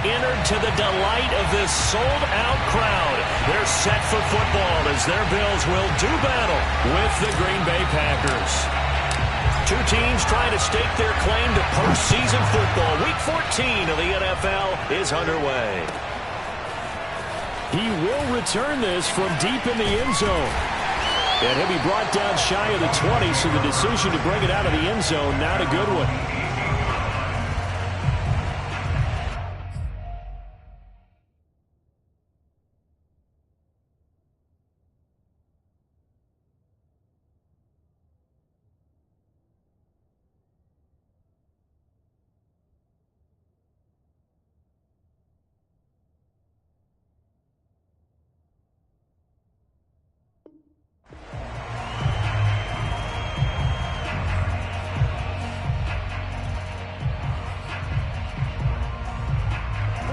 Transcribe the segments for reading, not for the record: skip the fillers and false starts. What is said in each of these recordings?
entered to the delight of this sold-out crowd. They're set for football as their Bills will do battle with the Green Bay Packers. Two teams trying to stake their claim to postseason football. Week 14 of the NFL is underway. He will return this from deep in the end zone. And he'll be brought down shy of the 20, so the decision to bring it out of the end zone, not a good one.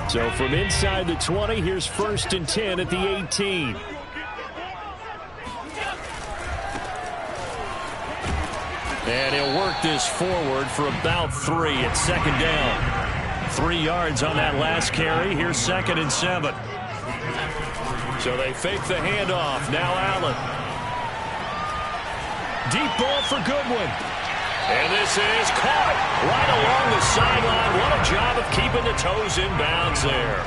So from inside the 20, here's 1st and 10 at the 18. And he'll work this forward for about 3 at 2nd down. 3 yards on that last carry. Here's 2nd and 7. So they fake the handoff. Now Allen. Deep ball for Goodwin. And this is caught right along the sideline. What a job of keeping the toes in bounds there.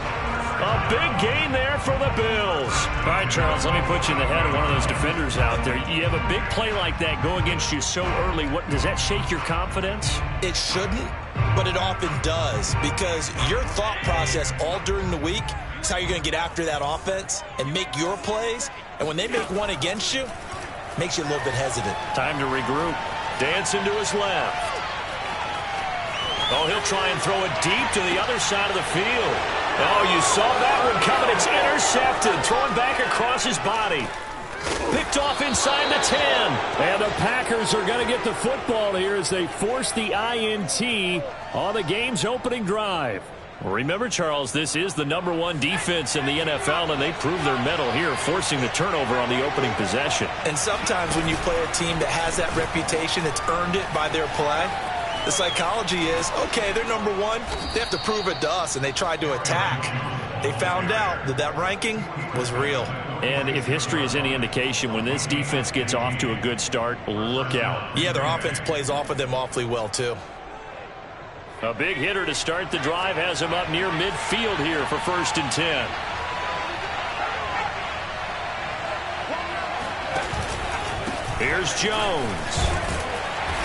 A big gain there for the Bills. All right, Charles, let me put you in the head of one of those defenders out there. You have a big play like that go against you so early. What does that shake your confidence? It shouldn't, but it often does, because your thought process all during the week is how you're going to get after that offense and make your plays. And when they make one against you, it makes you a little bit hesitant. Time to regroup. Dancing to his left. Oh, he'll try and throw it deep to the other side of the field. Oh, you saw that one coming. It's intercepted. Throwing back across his body. Picked off inside the 10. And the Packers are going to get the football here as they force the INT on the game's opening drive. Remember, Charles, this is the #1 defense in the NFL, and they prove their mettle here, forcing the turnover on the opening possession. And sometimes when you play a team that has that reputation, it's earned it by their play. The psychology is, okay, they're #1. They have to prove it to us, and they tried to attack. They found out that that ranking was real. And if history is any indication, when this defense gets off to a good start, look out. Yeah, their offense plays off of them awfully well, too. A big hitter to start the drive has him up near midfield here for 1st and 10. Here's Jones.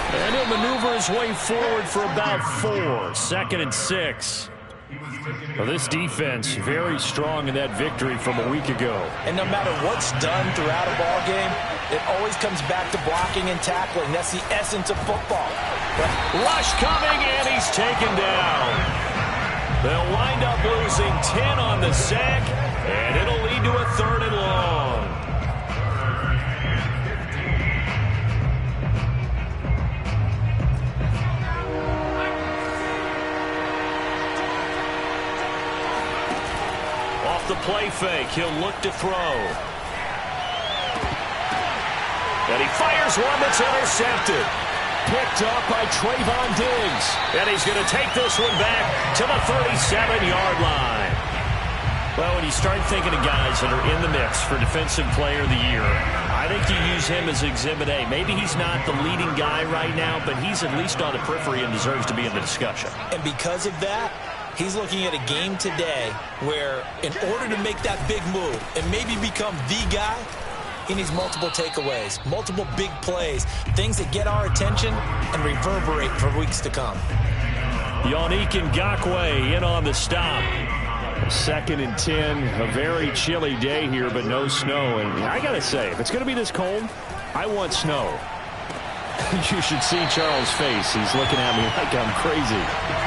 And he'll maneuver his way forward for about 4. 2nd and 6. Well, this defense very strong in that victory from a week ago. And no matter what's done throughout a ball game, it always comes back to blocking and tackling. That's the essence of football. But rush coming, and he's taken down. They'll wind up losing 10 on the sack, and it'll lead to a 3rd and long. Off the play fake, he'll look to throw. And he fires one that's intercepted. Picked up by Trayvon Diggs. And he's going to take this one back to the 37-yard line. Well, when you start thinking of guys that are in the mix for Defensive Player of the Year, I think you use him as Exhibit A. Maybe he's not the leading guy right now, but he's at least on the periphery and deserves to be in the discussion. And because of that, he's looking at a game today where in order to make that big move and maybe become the guy, he needs multiple takeaways, multiple big plays, things that get our attention and reverberate for weeks to come. Yannick Ngakoue in on the stop. 2nd and 10, a very chilly day here, but no snow. And I got to say, if it's going to be this cold, I want snow. You should see Charles' face. He's looking at me like I'm crazy.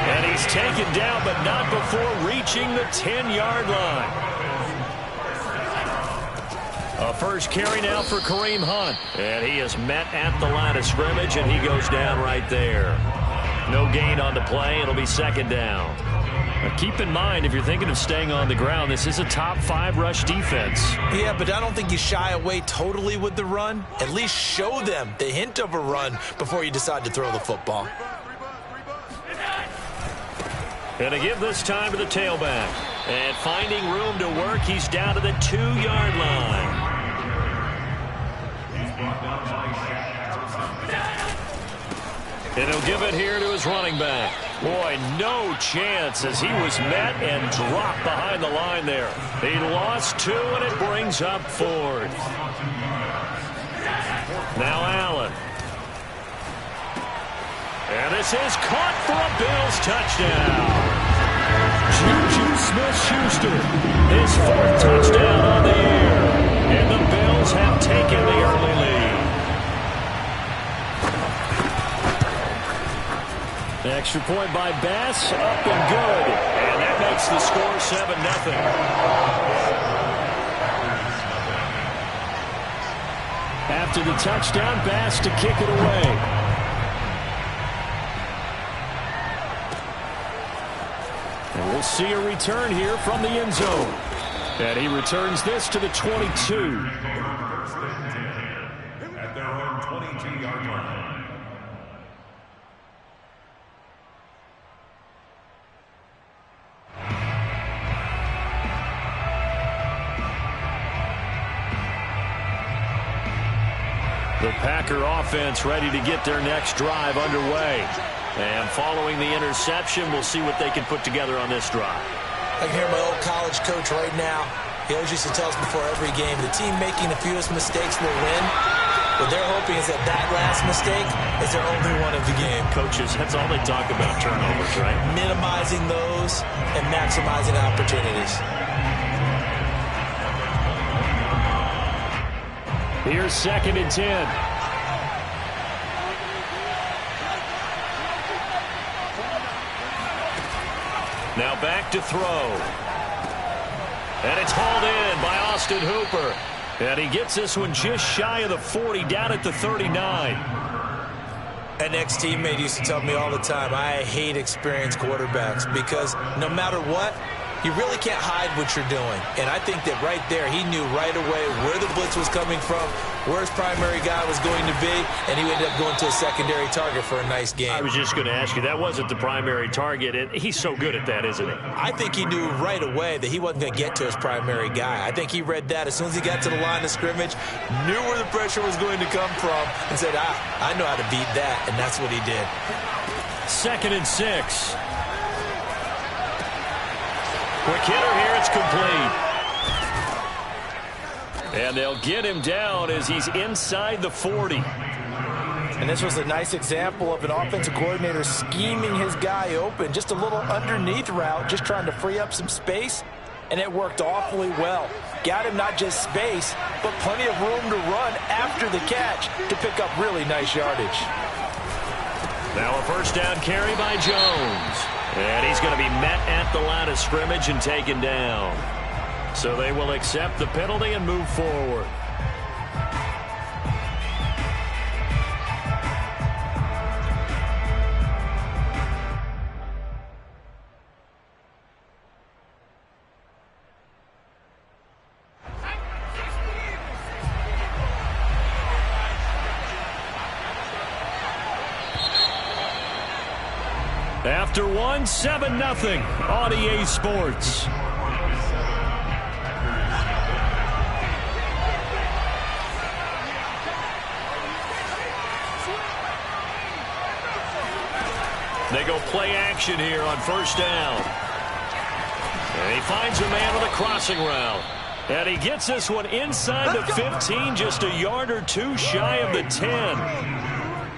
And he's taken down, but not before reaching the 10-yard line. A first carry now for Kareem Hunt. And he is met at the line of scrimmage, and he goes down right there. No gain on the play. It'll be 2nd down. Now keep in mind, if you're thinking of staying on the ground, this is a top 5 rush defense. Yeah, but I don't think you shy away totally with the run. At least show them the hint of a run before you decide to throw the football. Going to give this time to the tailback. And finding room to work, he's down to the 2-yard line. And he'll give it here to his running back. Boy, no chance as he was met and dropped behind the line there. He lost 2, and it brings up 4th. Now Allen. And this is caught for a Bills touchdown. Juju Smith-Schuster, his 4th touchdown on the year. And the Bills have taken the early lead. The extra point by Bass, up and good. And that makes the score 7-0. After the touchdown, Bass to kick it away. And we'll see a return here from the end zone. And he returns this to the 22. At their own 22-yard line. The Packer offense ready to get their next drive underway. And following the interception, we'll see what they can put together on this drive. I can hear my old college coach right now. He always used to tell us before every game, the team making the fewest mistakes will win. What they're hoping is that that last mistake is their only one of the game. Coaches, that's all they talk about, turnovers, right? Minimizing those and maximizing opportunities. Here's 2nd and 10. Now back to throw. And it's hauled in by Austin Hooper. And he gets this one just shy of the 40, down at the 39. An ex-teammate used to tell me all the time, I hate experienced quarterbacks because no matter what, you really can't hide what you're doing. And I think that right there, he knew right away where the blitz was coming from, where his primary guy was going to be, and he ended up going to a secondary target for a nice game. I was just going to ask you, that wasn't the primary target, and he's so good at that, isn't he? I think he knew right away that he wasn't going to get to his primary guy. I think he read that as soon as he got to the line of scrimmage, knew where the pressure was going to come from, and said, I know how to beat that, and that's what he did. 2nd and 6. Quick hitter here, it's complete. And they'll get him down as he's inside the 40. And this was a nice example of an offensive coordinator scheming his guy open. Just a little underneath route, just trying to free up some space. And it worked awfully well. Got him not just space, but plenty of room to run after the catch to pick up really nice yardage. Now a 1st down carry by Jones. And he's going to be met at the line of scrimmage and taken down. So they will accept the penalty and move forward. After 7-0 on EA Sports. They go play action here on 1st down. And he finds a man with a crossing route. And he gets this one inside the 15, just a yard or 2 shy of the 10.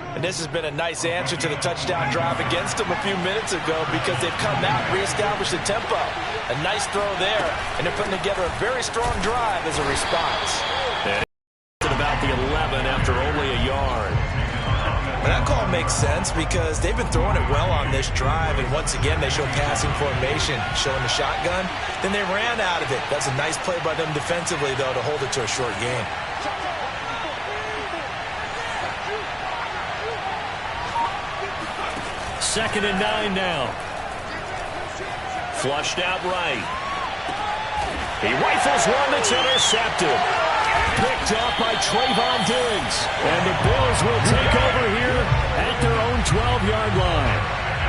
And this has been a nice answer to the touchdown drive against them a few minutes ago because they've come out and reestablished the tempo. A nice throw there, and they're putting together a very strong drive as a response. And at about the 11 after only a yard. And that call makes sense because they've been throwing it well on this drive, and once again they show passing formation, showing the shotgun. Then they ran out of it. That's a nice play by them defensively, though, to hold it to a short gain. Second and 9 now. Flushed out right. He rifles one that's intercepted. Picked up by Trayvon Diggs. And the Bills will take over here at their own 12-yard line.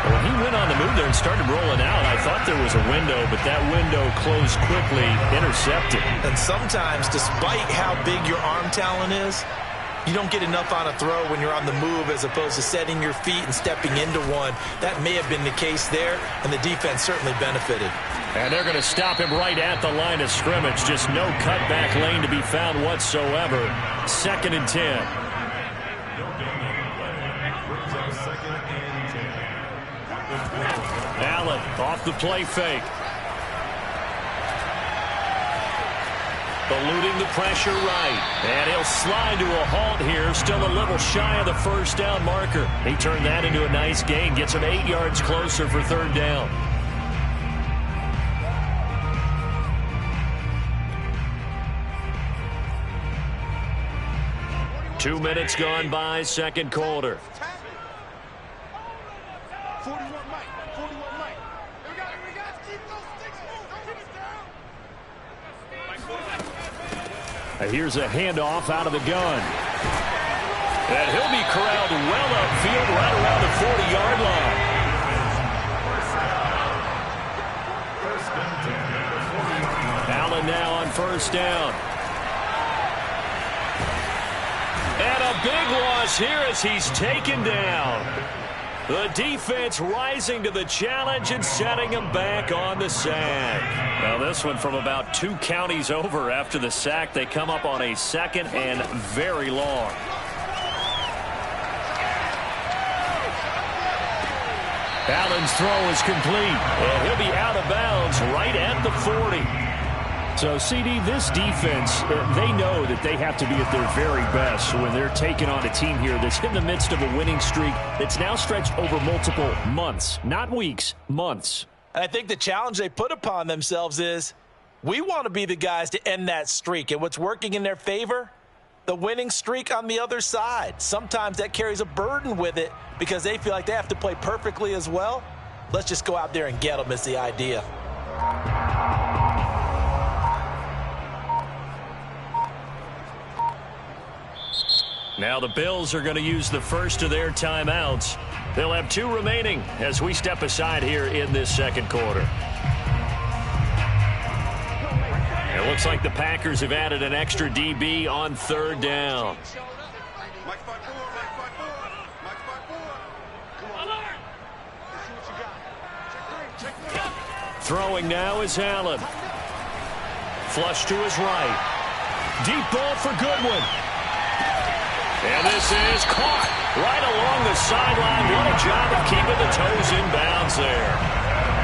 When he went on the move there and started rolling out, I thought there was a window, but that window closed quickly, intercepted. And sometimes, despite how big your arm talent is, you don't get enough on a throw when you're on the move as opposed to setting your feet and stepping into one. That may have been the case there, and the defense certainly benefited. And they're going to stop him right at the line of scrimmage. Just no cutback lane to be found whatsoever. 2nd and 10. Allen off the play fake. Eluding the pressure right. And he'll slide to a halt here. Still a little shy of the first down marker. He turned that into a nice gain. Gets him 8 yards closer for 3rd down. Two minutes gone by, 2nd quarter. 41 Mike. 41 Mike. We got to keep those sticks moving. Here's a handoff out of the gun. And he'll be corralled well upfield right around the 40-yard line. Allen now on 1st down. And a big loss here as he's taken down. The defense rising to the challenge and setting him back on the sack. Now this one from about 2 counties over after the sack. They come up on a 2nd and very long. Allen's throw is complete. And he'll be out of bounds right at the 40. So, CD, this defense, they know that they have to be at their very best when they're taking on a team here that's in the midst of a winning streak that's now stretched over multiple months, not weeks, months. And I think the challenge they put upon themselves is we want to be the guys to end that streak. And what's working in their favor? The winning streak on the other side. Sometimes that carries a burden with it because they feel like they have to play perfectly as well. Let's just go out there and get them is the idea. Now the Bills are going to use the first of their timeouts. They'll have 2 remaining as we step aside here in this 2nd quarter. It looks like the Packers have added an extra DB on 3rd down. Throwing now is Allen. Flush to his right. Deep ball for Goodwin. And this is caught right along the sideline. What a job of keeping the toes in bounds there.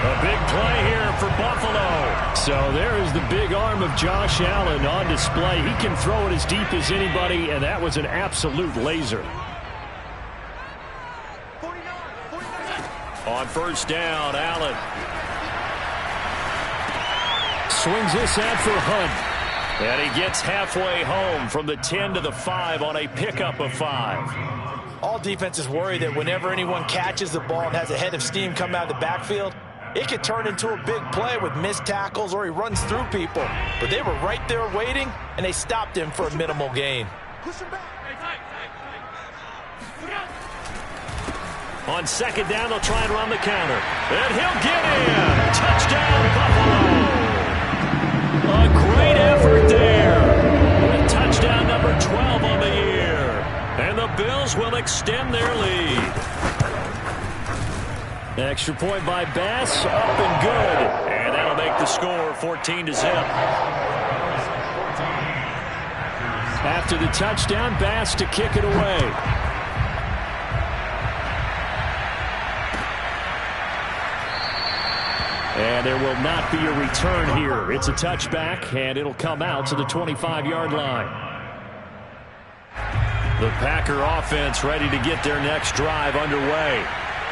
A big play here for Buffalo. So there is the big arm of Josh Allen on display. He can throw it as deep as anybody, and that was an absolute laser. On 1st down, Allen. Swings this out for Hunt. And he gets halfway home from the 10 to the 5 on a pickup of 5. All defenses worry that whenever anyone catches the ball and has a head of steam come out of the backfield, it could turn into a big play with missed tackles or he runs through people. But they were right there waiting, and they stopped him for a minimal gain. On 2nd down, they'll try and run the counter. And he'll get in. Touchdown, Buffalo. A great effort there. With touchdown number 12 on the year. And the Bills will extend their lead. Extra point by Bass, up and good. And that'll make the score 14-0. After the touchdown, Bass to kick it away. And there will not be a return here. It's a touchback, and it'll come out to the 25-yard line. The Packer offense ready to get their next drive underway.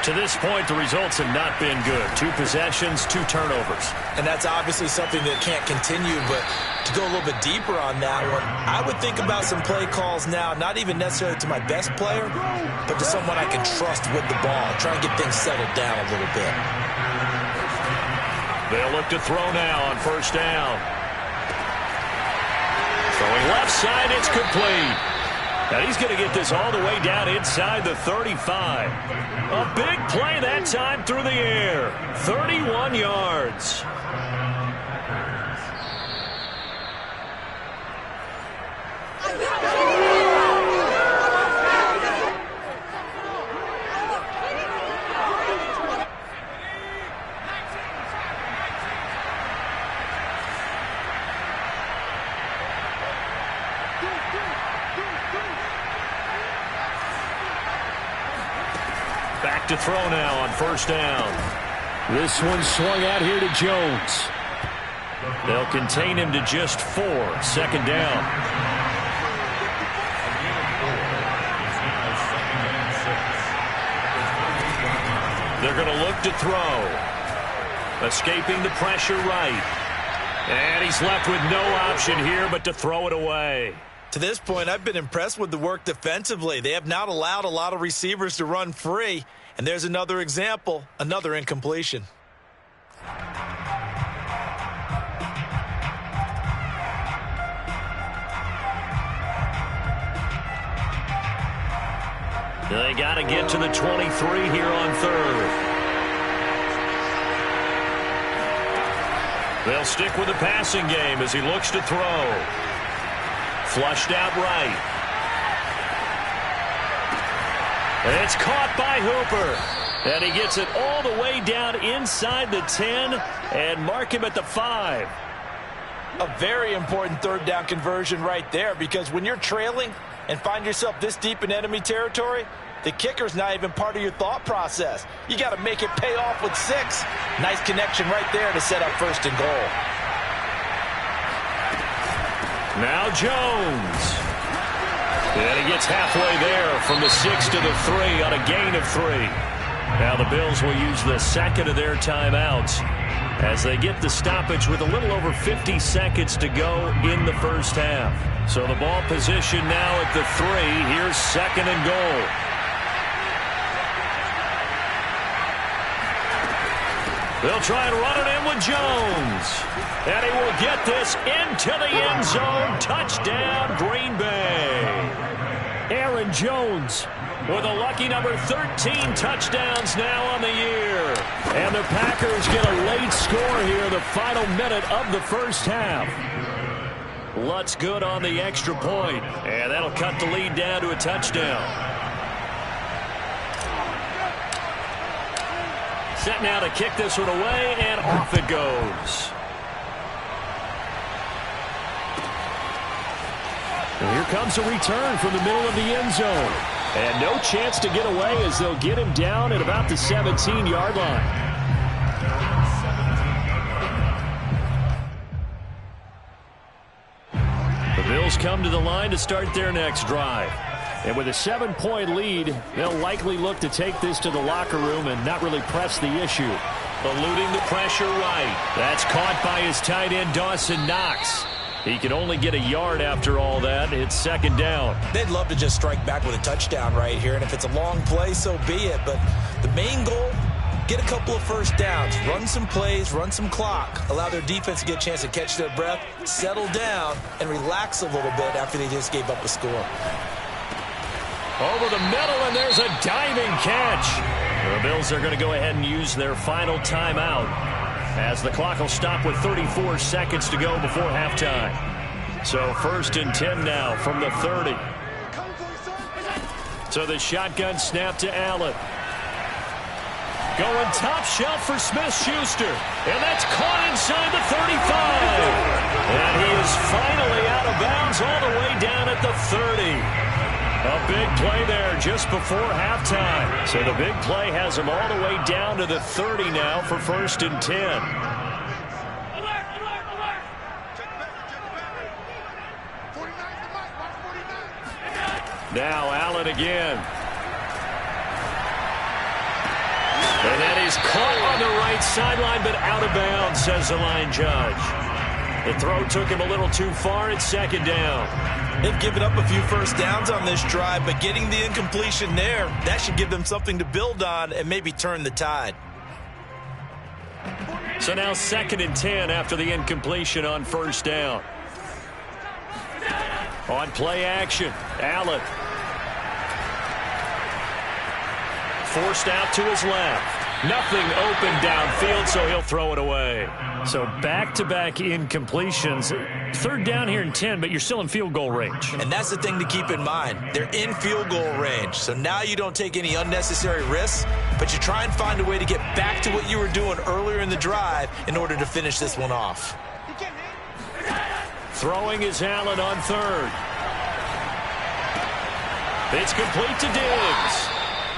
To this point, the results have not been good. 2 possessions, 2 turnovers. And that's obviously something that can't continue, but to go a little bit deeper on that one, I would think about some play calls now, not even necessarily to my best player, but to someone I can trust with the ball. Try and get things settled down a little bit. They'll look to throw now on 1st down. Throwing left side, it's complete. And he's going to get this all the way down inside the 35. A big play that time through the air. 31 yards. Back to throw now on first down. This one swung out here to Jones. They'll contain him to just 4. Second down. They're going to look to throw. Escaping the pressure right. And he's left with no option here but to throw it away. To this point, I've been impressed with the work defensively. They have not allowed a lot of receivers to run free. And there's another example, another incompletion. They got to get to the 23 here on third. They'll stick with the passing game as he looks to throw. Flushed out right. It's caught by Hooper. And he gets it all the way down inside the 10 and mark him at the 5. A very important third down conversion right there, because when you're trailing and find yourself this deep in enemy territory, the kicker's not even part of your thought process. You got to make it pay off with 6. Nice connection right there to set up first and goal. Now Jones. And he gets halfway there from the 6 to the 3 on a gain of 3. Now the Bills will use the second of their timeouts as they get the stoppage with a little over 50 seconds to go in the first half. So the ball position now at the 3. Here's second and goal. They'll try and run it in with Jones. And he will get this into the end zone. Touchdown, Green Bay. Aaron Jones with a lucky number 13 touchdowns now on the year. And the Packers get a late score here, the final minute of the first half. Lutz good on the extra point, and that'll cut the lead down to a touchdown. Set now to kick this one away, and off it goes. And here comes a return from the middle of the end zone. And no chance to get away as they'll get him down at about the 17-yard line. The Bills come to the line to start their next drive. And with a 7-point lead, they'll likely look to take this to the locker room and not really press the issue. Eluding the pressure right. That's caught by his tight end, Dawson Knox. He can only get a yard after all that. It's second down. They'd love to just strike back with a touchdown right here, and if it's a long play, so be it. But the main goal, get a couple of first downs, run some plays, run some clock, allow their defense to get a chance to catch their breath, settle down, and relax a little bit after they just gave up a score. Over the middle, and there's a diving catch. The Bills are going to go ahead and use their final timeout as the clock will stop with 34 seconds to go before halftime. So first and 10 now from the 30. So the shotgun snap to Allen. Going top shelf for Smith-Schuster. And that's caught inside the 35. And he is finally out of bounds all the way down at the 30. A big play there just before halftime. So the big play has him all the way down to the 30 now for first and 10. Now Allen again. And that is caught on the right sideline, but out of bounds, says the line judge. The throw took him a little too far. It's second down. They've given up a few first downs on this drive, but getting the incompletion there, that should give them something to build on and maybe turn the tide. So now second and 10 after the incompletion on first down. On play action, Allen. Forced out to his left. Nothing open downfield, so he'll throw it away. So back-to-back incompletions. Third down here in 10, but you're still in field goal range. And that's the thing to keep in mind. They're in field goal range. So now you don't take any unnecessary risks, but you try and find a way to get back to what you were doing earlier in the drive in order to finish this one off. Throwing is Allen on third. It's complete to Diggs.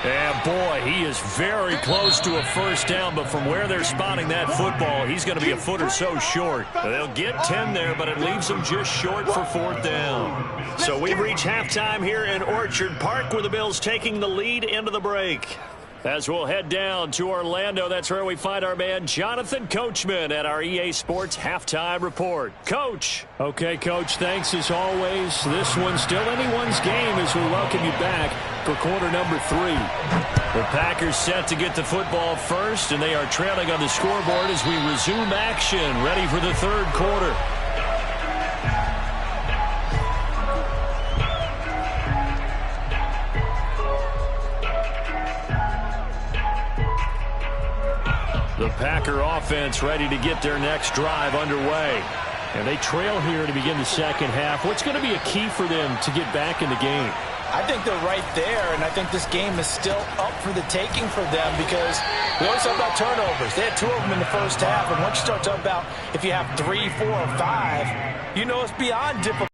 And, boy, he is very close to a first down, but from where they're spotting that football, he's going to be a foot or so short. They'll get 10 there, but it leaves them just short for fourth down. So we've reached halftime here in Orchard Park, where the Bills taking the lead into the break. As we'll head down to Orlando, that's where we find our man Jonathan Coachman at our EA Sports Halftime Report. Coach. Okay, Coach, thanks as always. This one's still anyone's game as we welcome you back for quarter number 3. The Packers set to get the football first, and they are trailing on the scoreboard as we resume action, ready for the third quarter. The Packer offense ready to get their next drive underway. And they trail here to begin the second half. What's going to be a key for them to get back in the game? I think they're right there, and I think this game is still up for the taking for them because we always talk about turnovers. They had 2 of them in the first half, and once you start talking about if you have 3, 4, or 5, you know it's beyond difficult.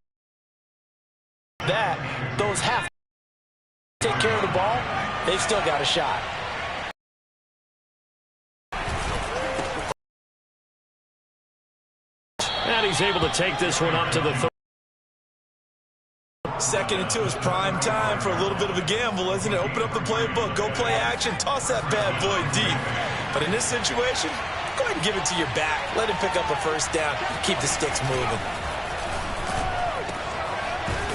That those half take care of the ball, they've still got a shot. And he's able to take this one up to the third. Second and 2 is prime time for a little bit of a gamble, isn't it? Open up the playbook, go play action, toss that bad boy deep. But in this situation, go ahead and give it to your back. Let him pick up a first down. Keep the sticks moving.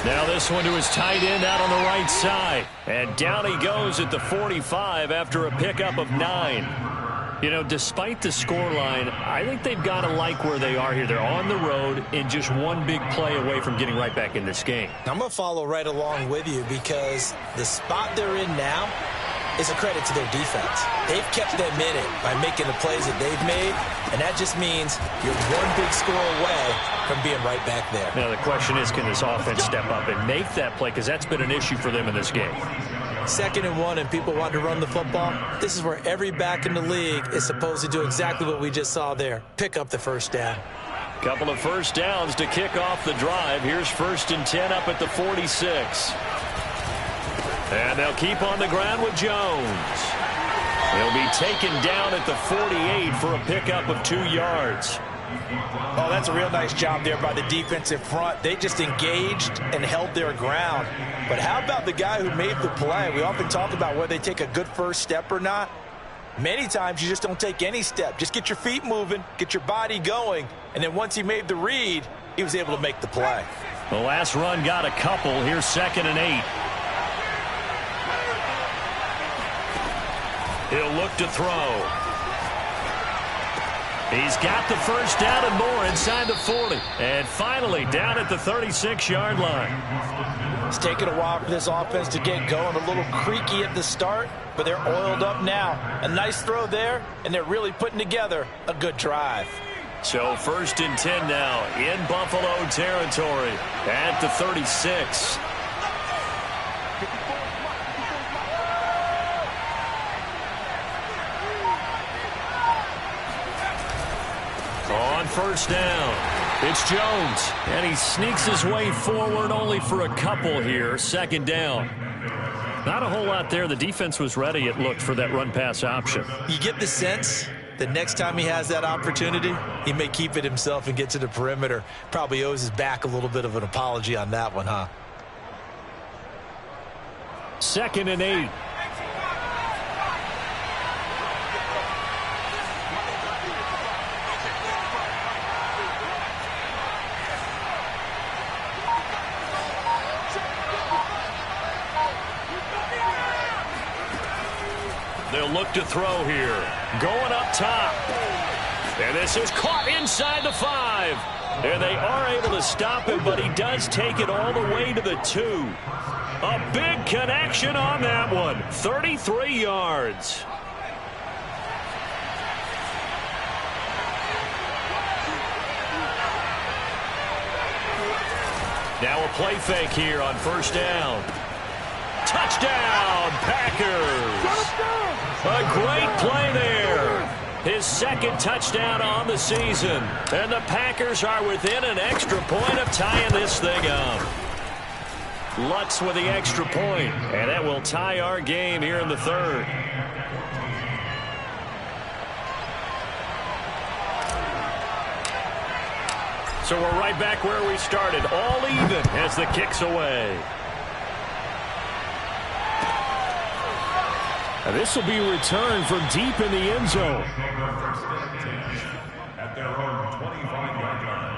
Now this one to his tight end out on the right side. And down he goes at the 45 after a pickup of 9. You know, despite the scoreline, I think they've got to like where they are here. They're on the road and just one big play away from getting right back in this game. I'm going to follow right along with you because the spot they're in now is a credit to their defense. They've kept them in it by making the plays that they've made, and that just means you're one big score away from being right back there. Now the question is, can this offense step up and make that play? Because that's been an issue for them in this game. 2nd and 1 and people want to run the football. This is where every back in the league is supposed to do exactly what we just saw there. Pick up the first down. Couple of first downs to kick off the drive. Here's 1st and 10 up at the 46. And they'll keep on the ground with Jones. He'll be taken down at the 48 for a pickup of 2 yards. Oh, that's a real nice job there by the defensive front. They just engaged and held their ground. But how about the guy who made the play? We often talk about whether they take a good first step or not. Many times you just don't take any step. Just get your feet moving, get your body going, and then once he made the read, he was able to make the play. The last run got a couple. Here's 2nd and 8. He'll look to throw. He's got the first down and more inside the 40. And finally down at the 36-yard line. It's taken a while for this offense to get going. A little creaky at the start, but they're oiled up now. A nice throw there, and they're really putting together a good drive. So 1st and 10 now in Buffalo territory at the 36. On 1st down, it's Jones, and he sneaks his way forward only for a couple here. 2nd down. Not a whole lot there. The defense was ready, it looked, for that run-pass option. You get the sense that next time he has that opportunity, he may keep it himself and get to the perimeter. Probably owes his back a little bit of an apology on that one, huh? 2nd and 8. They'll look to throw here. Going up top. And this is caught inside the 5. And they are able to stop him, but he does take it all the way to the 2. A big connection on that one. 33 yards. Now a play fake here on first down. Touchdown, Packers. A great play there. His second touchdown on the season. And the Packers are within an extra point of tying this thing up. Lutz with the extra point. And that will tie our game here in the third. So we're right back where we started. All even as the kick's away. This will be returned from deep in the end zone. At their own 25-yard line.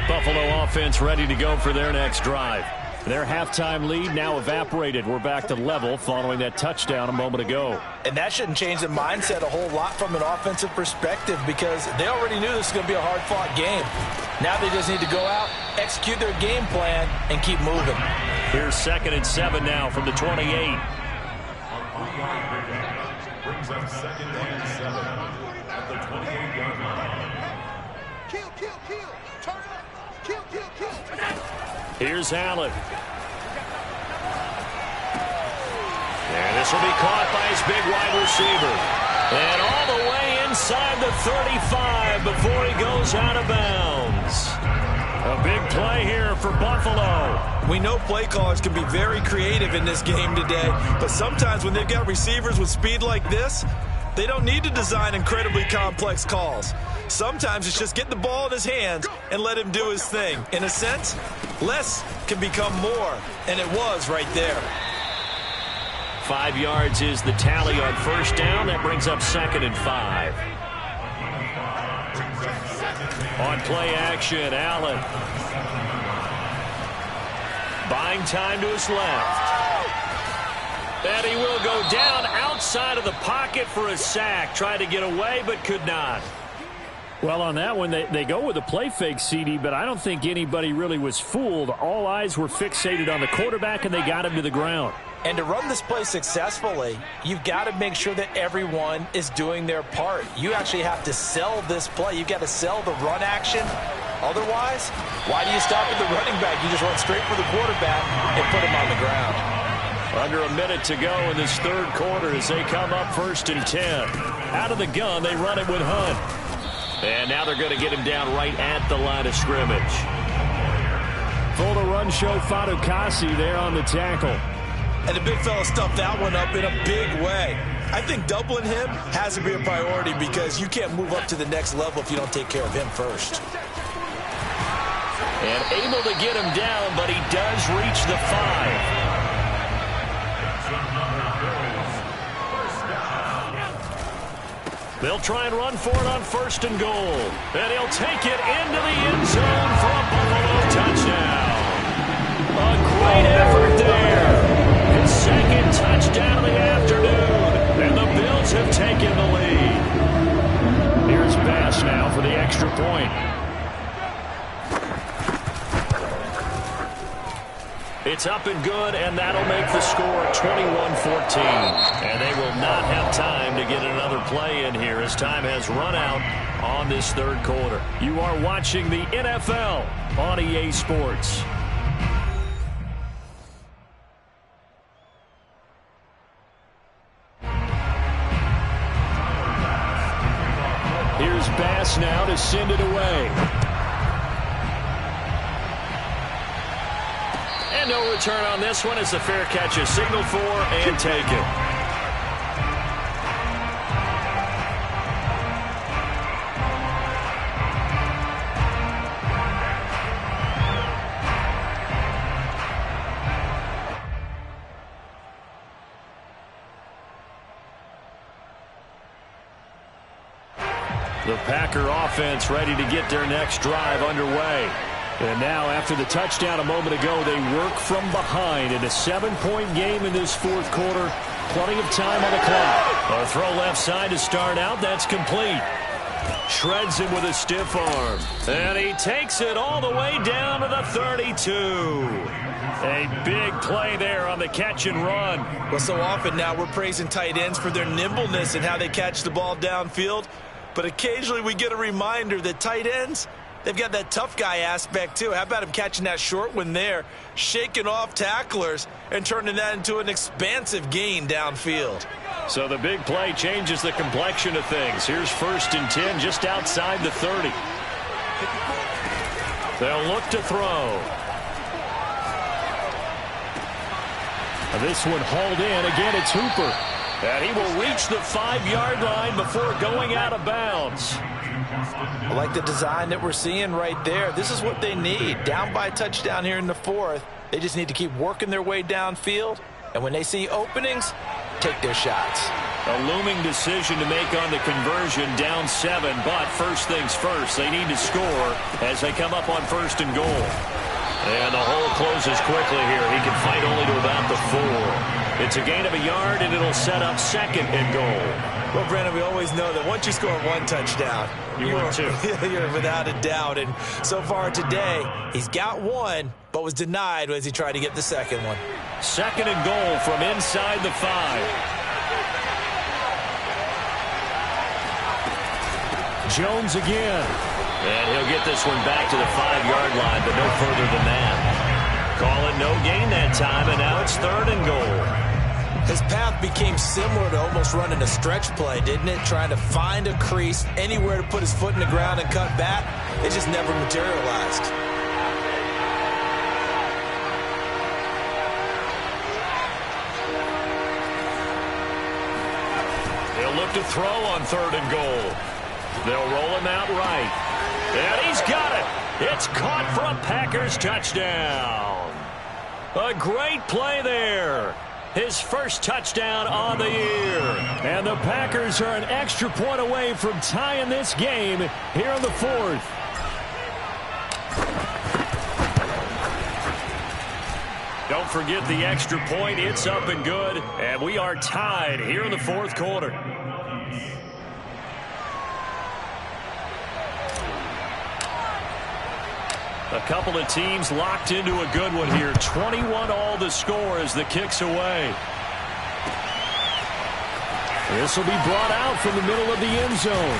Buffalo offense ready to go for their next drive. Their halftime lead now evaporated. We're back to level following that touchdown a moment ago. And that shouldn't change the mindset a whole lot from an offensive perspective because they already knew this was going to be a hard-fought game. Now they just need to go out, execute their game plan, and keep moving. Here's 2nd and 7 now from the 28. Brings up 2nd and 7 at the 28-yard line. Kill. Turn up. Kill. Here's Allen. And this will be caught by his big wide receiver. And all the way inside the 35 before he goes out of bounds. A big play here for Buffalo. We know play callers can be very creative in this game today, but sometimes when they've got receivers with speed like this, they don't need to design incredibly complex calls. Sometimes it's just get the ball in his hands and let him do his thing. In a sense, less can become more, and it was right there. 5 yards is the tally on first down. That brings up 2nd and 5. On play action, Allen. Buying time to his left. And he will go down outside of the pocket for a sack. Tried to get away, but could not. Well, on that one, they go with a play fake, CD, but I don't think anybody really was fooled. All eyes were fixated on the quarterback, and they got him to the ground. And to run this play successfully, you've got to make sure that everyone is doing their part. You actually have to sell this play. You've got to sell the run action. Otherwise, why do you stop at the running back? You just run straight for the quarterback and put him on the ground. Under a minute to go in this third quarter as they come up 1st and 10. Out of the gun, they run it with Hunt. And now they're going to get him down right at the line of scrimmage. Full to run show Fatukasi there on the tackle. And the big fella stuffed that one up in a big way. I think doubling him has to be a priority because you can't move up to the next level if you don't take care of him first. And able to get him down, but he does reach the 5. They'll try and run for it on 1st and goal. And he'll take it into the end zone for a Buffalo touchdown. A great effort there. His 2nd touchdown of the afternoon. And the Bills have taken the lead. Here's Bass now for the extra point. It's up and good, and that'll make the score 21-14. And they will not have time to get another play in here as time has run out on this third quarter. You are watching the NFL on EA Sports. Here's Bass now to send it away. And no return on this one as the fair catch is signaled for and taken. The The Packer offense ready to get their next drive underway. And now, after the touchdown a moment ago, they work from behind in a 7-point game in this fourth quarter. Plenty of time on the clock. A throw left side to start out. That's complete. Shreds him with a stiff arm. And he takes it all the way down to the 32. A big play there on the catch and run. Well, so often now we're praising tight ends for their nimbleness and how they catch the ball downfield. But occasionally we get a reminder that tight ends, they've got that tough guy aspect too. How about him catching that short one there, shaking off tacklers, and turning that into an expansive gain downfield? So the big play changes the complexion of things. Here's 1st and 10 just outside the 30. They'll look to throw. This one hauled in. Again, it's Hooper. And he will reach the 5-yard line before going out of bounds. I like the design that we're seeing right there. This is what they need. Down by a touchdown here in the 4th. They just need to keep working their way downfield. And when they see openings, take their shots. A looming decision to make on the conversion, down 7. But first things first, they need to score as they come up on 1st and goal. And the hole closes quickly here. He can fight only to about the 4. It's a gain of a yard, and it'll set up 2nd and goal. Well, Brandon, we always know that once you score 1 touchdown, you win 2. You're without a doubt. And so far today, he's got 1, but was denied as he tried to get the 2nd one. 2nd and goal from inside the 5. Jones again. And he'll get this one back to the 5-yard line, but no further than that. Call it no gain that time, and now it's 3rd and goal. His path became similar to almost running a stretch play, didn't it? Trying to find a crease, anywhere to put his foot in the ground and cut back. It just never materialized. They'll look to throw on 3rd and goal. They'll roll him out right. And he's got it. It's caught for a Packers touchdown. A great play there. His first touchdown on the year. And the Packers are an extra point away from tying this game here in the 4th. Don't forget the extra point. It's up and good. And we are tied here in the 4th quarter. A couple of teams locked into a good one here. 21 all the score as the kick's away. This will be brought out from the middle of the end zone.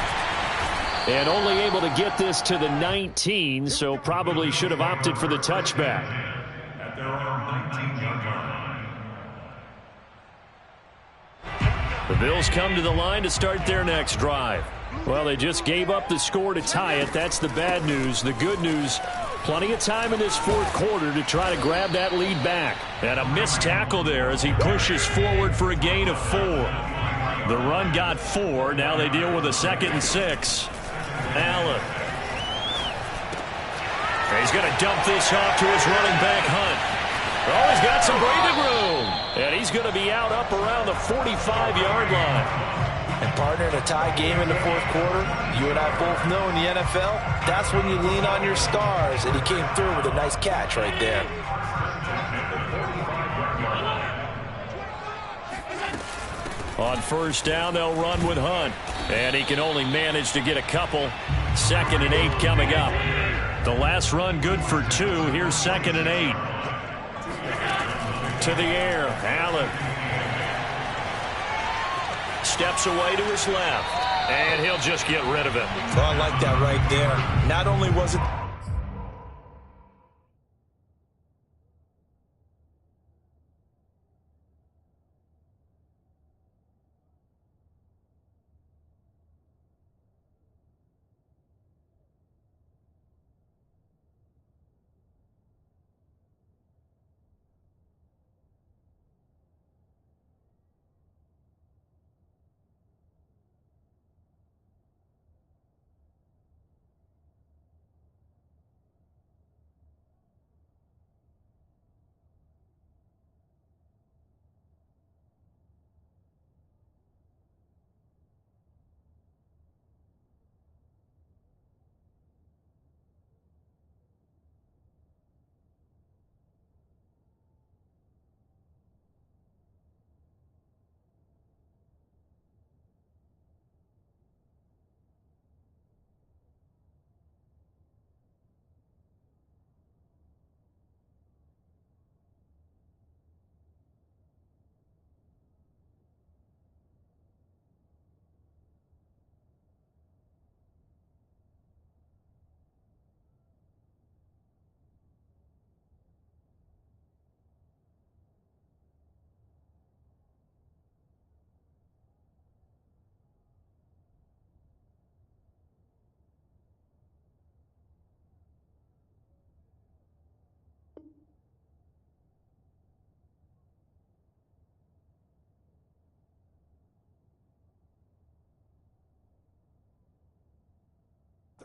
And only able to get this to the 19, so probably should have opted for the touchback. At their own 19-yard line. The Bills come to the line to start their next drive. Well, they just gave up the score to tie it. That's the bad news. The good news, plenty of time in this 4th quarter to try to grab that lead back. And a missed tackle there as he pushes forward for a gain of 4. The run got 4. Now they deal with a 2nd and 6. Allen. He's going to dump this off to his running back, Hunt. Oh, he's got some breathing room. And he's going to be out up around the 45-yard line. And partner, in a tie game in the 4th quarter, you and I both know in the NFL, that's when you lean on your stars. And he came through with a nice catch right there. On 1st down, they'll run with Hunt. And he can only manage to get a couple. 2nd and 8 coming up. The last run good for 2. Here's 2nd and 8. To the air, Allen. Steps away to his left. And he'll just get rid of it. Oh, I like that right there. Not only was it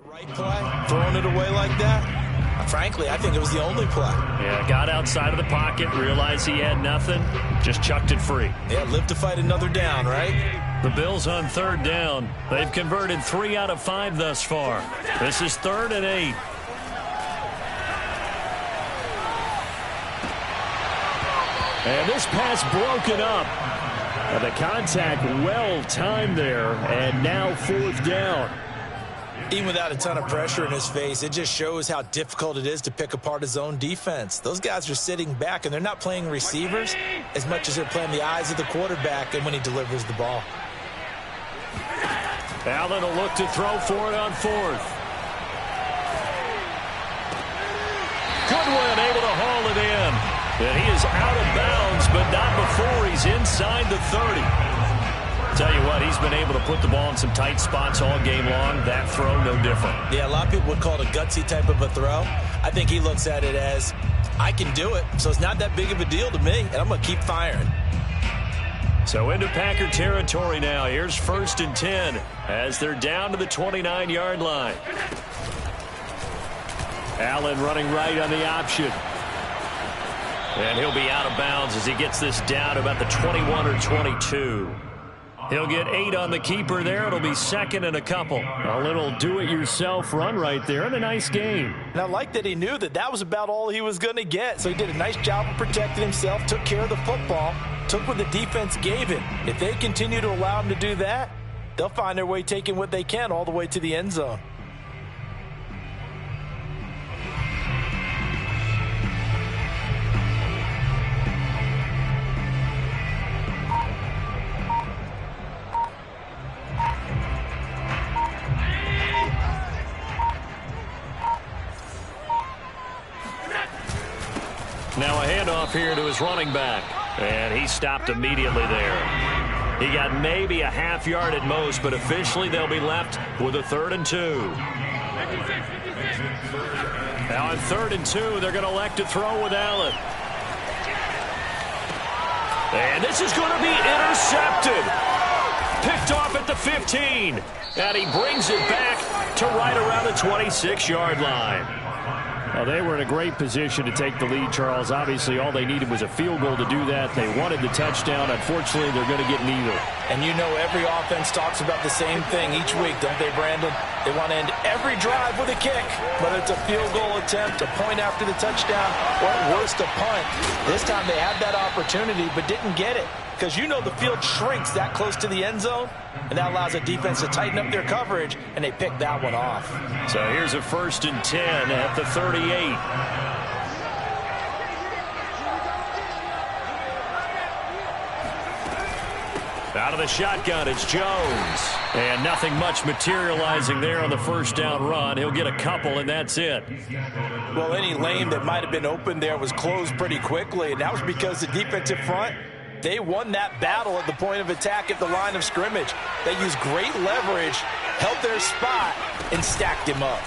Right play, throwing it away like that. Frankly, I think it was the only play. Yeah, got outside of the pocket, realized he had nothing, just chucked it free. Yeah, live to fight another down, right? The Bills on 3rd down. They've converted 3 out of 5 thus far. This is 3rd and 8. And this pass broken up. And the contact well timed there, and now 4th down. Even without a ton of pressure in his face, it just shows how difficult it is to pick apart his own defense. Those guys are sitting back, and they're not playing receivers as much as they're playing the eyes of the quarterback and when he delivers the ball. Allen will look to throw for it on 4th. Goodwin able to haul it in. And he is out of bounds, but not before he's inside the 30. Tell you what, he's been able to put the ball in some tight spots all game long. That throw, no different. Yeah, a lot of people would call it a gutsy type of a throw. I think he looks at it as, I can do it, so it's not that big of a deal to me, and I'm going to keep firing. So into Packer territory now. Here's 1st and 10 as they're down to the 29-yard line. Allen running right on the option. And he'll be out of bounds as he gets this down to about the 21 or 22. He'll get 8 on the keeper there. It'll be 2nd and a couple. A little do-it-yourself run right there, and a nice game. And I like that he knew that that was about all he was going to get. So he did a nice job of protecting himself, took care of the football, took what the defense gave him. If they continue to allow him to do that, they'll find their way taking what they can all the way to the end zone. Now a handoff here to his running back. And he stopped immediately there. He got maybe a half yard at most, but officially they'll be left with a 3rd and 2. Now on 3rd and 2, they're going to elect to throw with Allen. And this is going to be intercepted. Picked off at the 15. And he brings it back to right around the 26-yard line. Well, they were in a great position to take the lead, Charles. Obviously, all they needed was a field goal to do that. They wanted the touchdown. Unfortunately, they're going to get neither. And you know every offense talks about the same thing each week, don't they, Brandon? They want to end every drive with a kick, whether it's a field goal attempt, a point after the touchdown, or at worst, a punt. This time they had that opportunity but didn't get it because you know the field shrinks that close to the end zone, and that allows the defense to tighten up their coverage, and they picked that one off. So here's a 1st and 10 at the 38. Out of the shotgun, it's Jones. And nothing much materializing there on the 1st down run. He'll get a couple, and that's it. Well, any lane that might have been open there was closed pretty quickly, and that was because the defensive front, they won that battle at the point of attack at the line of scrimmage. They used great leverage, held their spot, and stacked him up.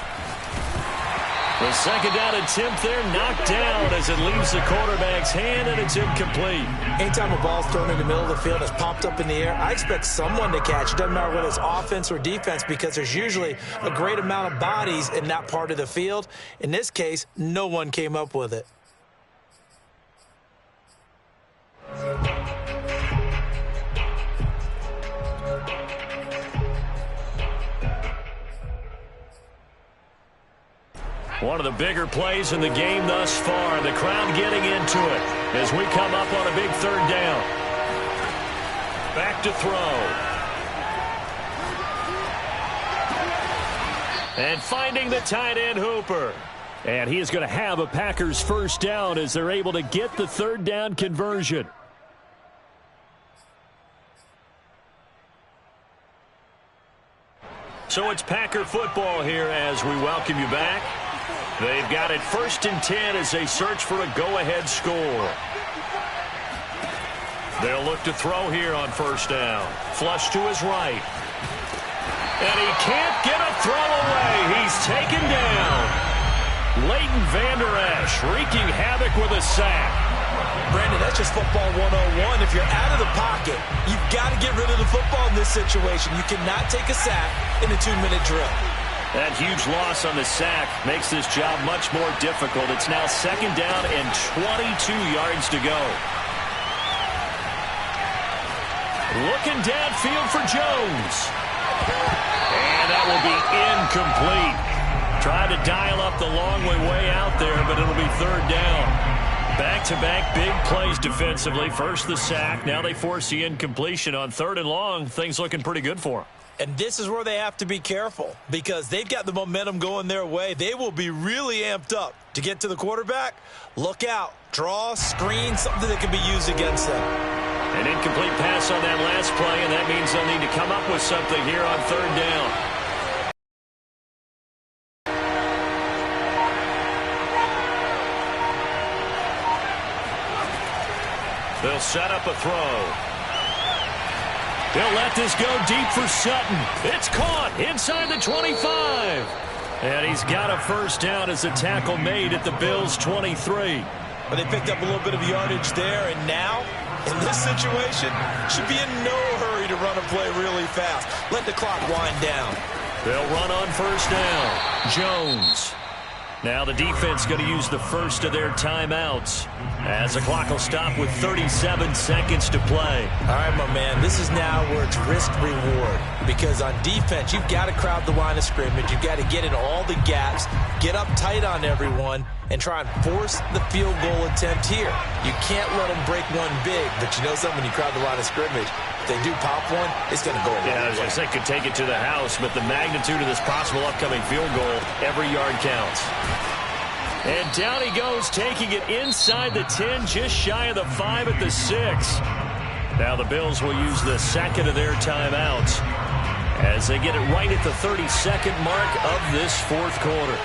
The 2nd down attempt there knocked down as it leaves the quarterback's hand, and it's incomplete. Anytime a ball's thrown in the middle of the field, it's popped up in the air, I expect someone to catch. It doesn't matter whether it's offense or defense because there's usually a great amount of bodies in that part of the field. In this case, no one came up with it. One of the bigger plays in the game thus far. The crowd getting into it as we come up on a big 3rd down. Back to throw. And finding the tight end, Hooper. And he is going to have a Packers 1st down as they're able to get the 3rd down conversion. So it's Packer football here as we welcome you back. They've got it 1st and 10 as they search for a go-ahead score. They'll look to throw here on 1st down. Flush to his right. And he can't get a throw away. He's taken down. Leighton Vander Esch wreaking havoc with a sack. Brandon, that's just football 101. If you're out of the pocket, you've got to get rid of the football in this situation. You cannot take a sack in a 2-minute drill. That huge loss on the sack makes this job much more difficult. It's now 2nd down and 22 yards to go. Looking downfield for Jones. And that will be incomplete. Tried to dial up the long way out there, but it'll be 3rd down. Back-to-back big plays defensively. First the sack. Now they force the incompletion on 3rd and long. Things looking pretty good for them. And this is where they have to be careful because they've got the momentum going their way. They will be really amped up to get to the quarterback. Look out. Draw, screen, something that can be used against them. An incomplete pass on that last play, and that means they'll need to come up with something here on 3rd down. They'll set up a throw. They'll let this go deep for Sutton. It's caught inside the 25. And he's got a 1st down as the tackle made at the Bills' 23. But they picked up a little bit of yardage there, and now, in this situation, should be in no hurry to run a play really fast. Let the clock wind down. They'll run on 1st down. Jones. Now the defense going to use the first of their timeouts as the clock will stop with 37 seconds to play. All right, my man, this is now where it's risk-reward because on defense, you've got to crowd the line of scrimmage. You've got to get in all the gaps, get up tight on everyone, and try and force the field goal attempt here. You can't let them break one big, but you know something, when you crowd the line of scrimmage, if they do pop one, it's going to go a long way. I was going to say could take it to the house, but the magnitude of this possible upcoming field goal, every yard counts. And down he goes, taking it inside the 10, just shy of the 5 at the 6. Now the Bills will use the 2nd of their timeouts as they get it right at the 32nd mark of this 4th quarter.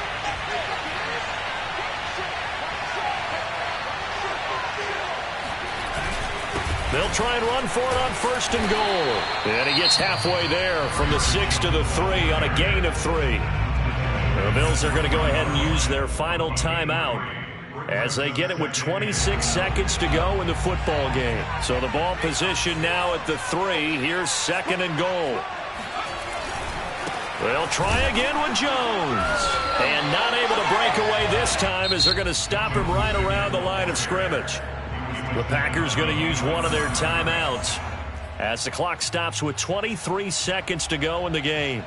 They'll try and run for it on 1st and goal. And he gets halfway there from the 6 to the 3 on a gain of 3. The Bills are going to go ahead and use their final timeout as they get it with 26 seconds to go in the football game. So the ball position now at the 3. Here's 2nd and goal. They'll try again with Jones. And not able to break away this time as they're going to stop him right around the line of scrimmage. The Packers going to use one of their timeouts as the clock stops with 23 seconds to go in the game.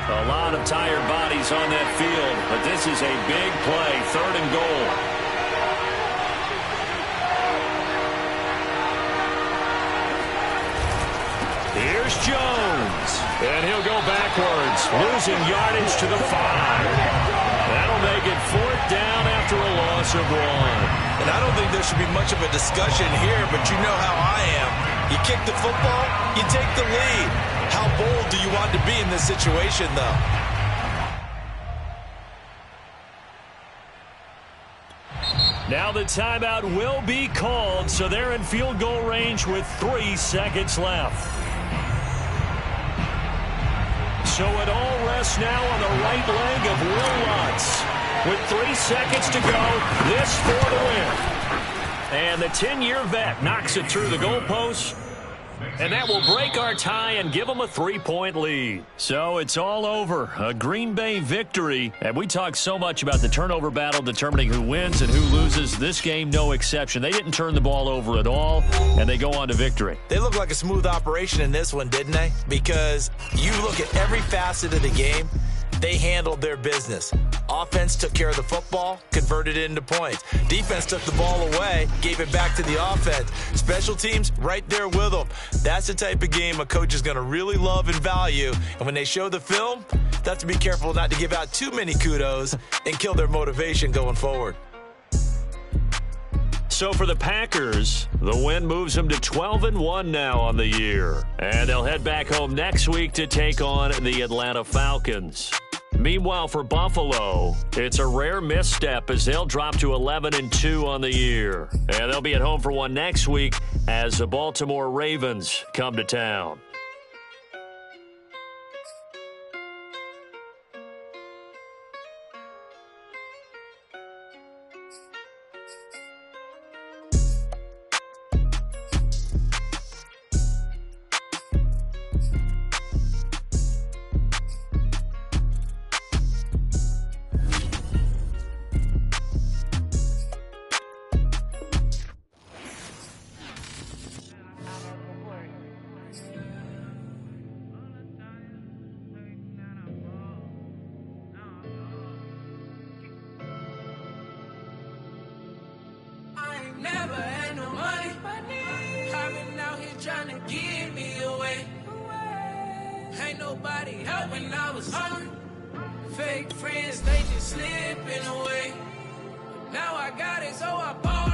A lot of tired bodies on that field, but this is a big play, 3rd and goal. Here's Jones, and he'll go backwards, losing yardage to the 5. That'll make it 4th down after a loss of 1. And I don't think there should be much of a discussion here, but you know how I am. You kick the football, you take the lead. How bold do you want to be in this situation, though? Now the timeout will be called, so they're in field goal range with 3 seconds left. So it all rests now on the right leg of Will Lutz. With 3 seconds to go, this for the win. And the 10-year vet knocks it through the goalpost. And that will break our tie and give them a 3-point lead. So it's all over. A Green Bay victory. And we talk so much about the turnover battle determining who wins and who loses. This game, no exception. They didn't turn the ball over at all, and they go on to victory. They look like a smooth operation in this one, didn't they? Because you look at every facet of the game, they handled their business. Offense took care of the football, converted it into points. Defense took the ball away, gave it back to the offense. Special teams, right there with them. That's the type of game a coach is going to really love and value. And when they show the film, they have to be careful not to give out too many kudos and kill their motivation going forward. So for the Packers, the win moves them to 12-1 now on the year. And they'll head back home next week to take on the Atlanta Falcons. Meanwhile, for Buffalo, it's a rare misstep as they'll drop to 11-2 on the year. And they'll be at home for one next week as the Baltimore Ravens come to town. never had no money. I've been out here trying to give me away. Ain't nobody helping, I was hungry. Fake friends, they just slipping away. Now I got it, so I bought